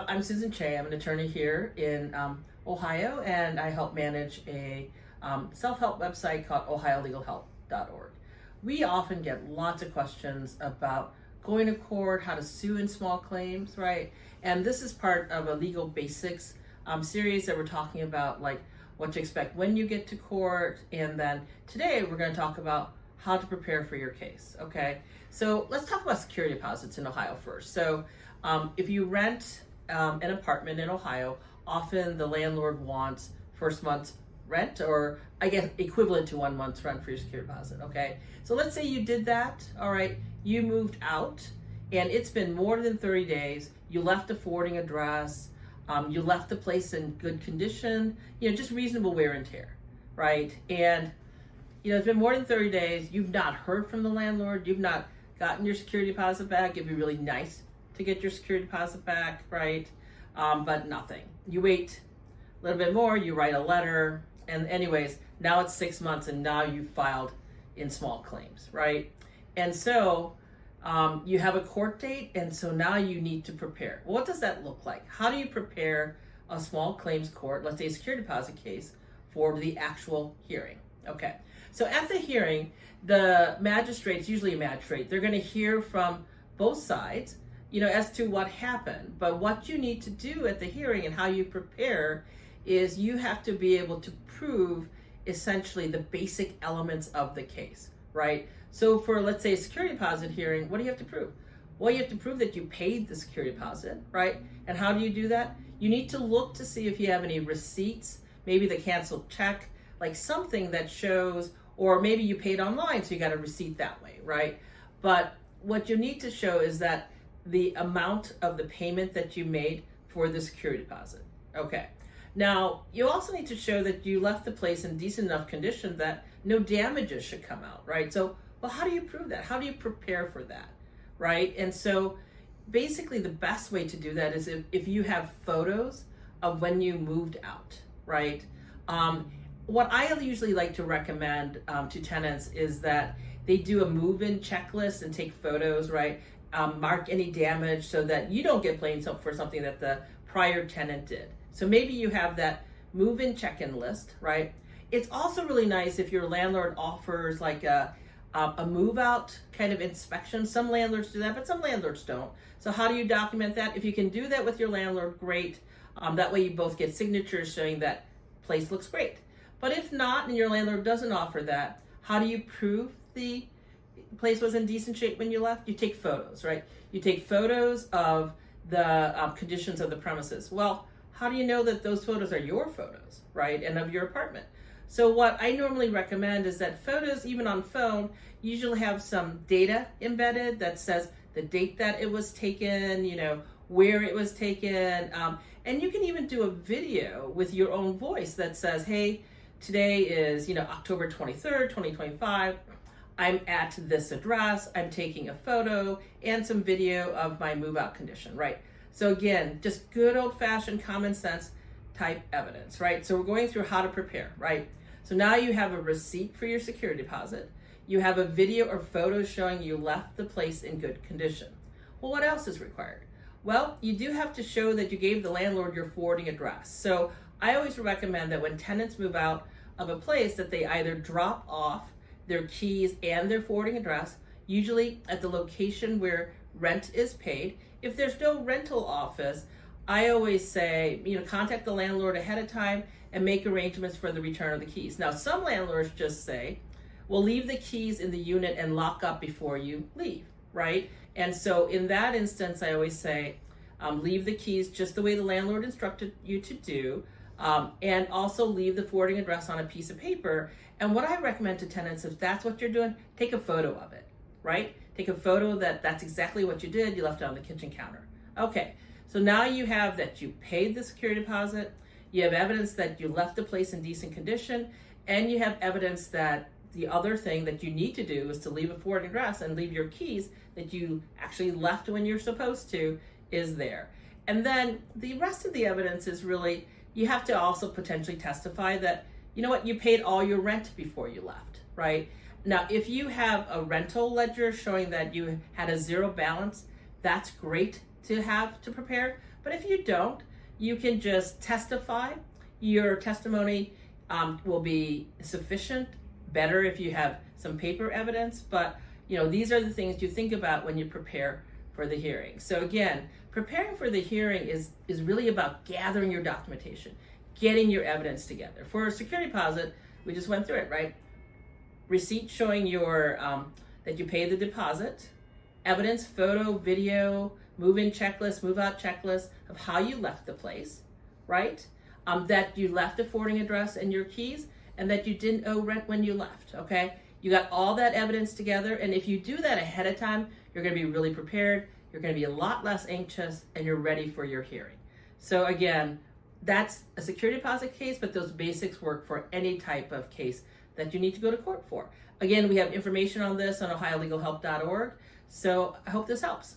I'm Susan Che. I'm an attorney here in Ohio, and I help manage a self-help website called ohiolegalhelp.org. We often get lots of questions about going to court, how to sue in small claims, right? And this is part of a legal basics series that we're talking about, like what to expect when you get to court. And then today we're going to talk about how to prepare for your case, okay? So let's talk about security deposits in Ohio first. So if you rent an apartment in Ohio, often the landlord wants first month's rent, or I guess equivalent to 1 month's rent for your security deposit, okay? So let's say you did that, all right, you moved out, and it's been more than 30 days, you left a forwarding address, you left the place in good condition, just reasonable wear and tear, right? And it's been more than 30 days, you've not heard from the landlord, you've not gotten your security deposit back. It'd be really nice to get your security deposit back, right? But nothing. You wait a little bit more, you write a letter, and anyways, now it's 6 months and now you've filed in small claims, right? And so you have a court date, and so now you need to prepare. Well, what does that look like? How do you prepare a small claims court, let's say a security deposit case, for the actual hearing? Okay, so at the hearing, the magistrates, usually a magistrate, they're going to hear from both sides, as to what happened. But what you need to do at the hearing and how you prepare is you have to be able to prove essentially the basic elements of the case, right? So for, let's say, a security deposit hearing, what do you have to prove? Well, you have to prove that you paid the security deposit, right? And how do you do that? You need to look to see if you have any receipts, maybe the canceled check, like something that shows, or maybe you paid online, so you got a receipt that way, right? But what you need to show is that the amount of the payment that you made for the security deposit. Okay. Now, you also need to show that you left the place in decent enough condition that no damages should come out, right? So, well, how do you prove that? How do you prepare for that, right? And so basically the best way to do that is if you have photos of when you moved out, right? What I usually like to recommend to tenants is that they do a move-in checklist and take photos, right? Mark any damage so that you don't get blamed for something that the prior tenant did. So maybe you have that move-in check-in list, right? It's also really nice if your landlord offers like a move-out kind of inspection. Some landlords do that, but some landlords don't. So how do you document that? If you can do that with your landlord, great. That way you both get signatures showing that place looks great. But if not, and your landlord doesn't offer that, how do you prove the place was in decent shape when you left? You take photos, right? You take photos of the conditions of the premises. Well, how do you know that those photos are your photos, right? And of your apartment? So what I normally recommend is that photos, even on phone, usually have some data embedded that says the date that it was taken, where it was taken. And you can even do a video with your own voice that says, hey, today is, October 23rd, 2025. I'm at this address, I'm taking a photo and some video of my move-out condition, right? So again, just good old-fashioned common sense type evidence, right? So we're going through how to prepare, right? So now you have a receipt for your security deposit. You have a video or photos showing you left the place in good condition. Well, what else is required? Well, you do have to show that you gave the landlord your forwarding address. So I always recommend that when tenants move out of a place that they either drop off their keys and their forwarding address, usually at the location where rent is paid. If there's no rental office, I always say, contact the landlord ahead of time and make arrangements for the return of the keys. Now, some landlords just say, well, leave the keys in the unit and lock up before you leave, right? And so in that instance, I always say, leave the keys just the way the landlord instructed you to do, and also leave the forwarding address on a piece of paper. And what I recommend to tenants, if that's what you're doing, take a photo of it, right? Take a photo that's exactly what you did. You left it on the kitchen counter. Okay, so now you have that you paid the security deposit, you have evidence that you left the place in decent condition, and you have evidence that the other thing that you need to do is to leave a forwarding address and leave your keys that you actually left when you're supposed to is there. And then the rest of the evidence is really, you have to also potentially testify that, you paid all your rent before you left, right? Now, if you have a rental ledger showing that you had a zero balance, that's great to have to prepare. But if you don't, you can just testify. Your testimony will be sufficient, better if you have some paper evidence, but these are the things you think about when you prepare for the hearing. So again, preparing for the hearing is really about gathering your documentation, getting your evidence together. For a security deposit, we just went through it, right? Receipt showing your that you paid the deposit, evidence, photo, video, move-in checklist, move-out checklist of how you left the place, right? That you left a forwarding address and your keys, and that you didn't owe rent when you left, okay? You got all that evidence together, and if you do that ahead of time, you're gonna be really prepared, you're gonna be a lot less anxious, and you're ready for your hearing. So again, that's a security deposit case, but those basics work for any type of case that you need to go to court for. Again, we have information on this on ohiolegalhelp.org, so I hope this helps.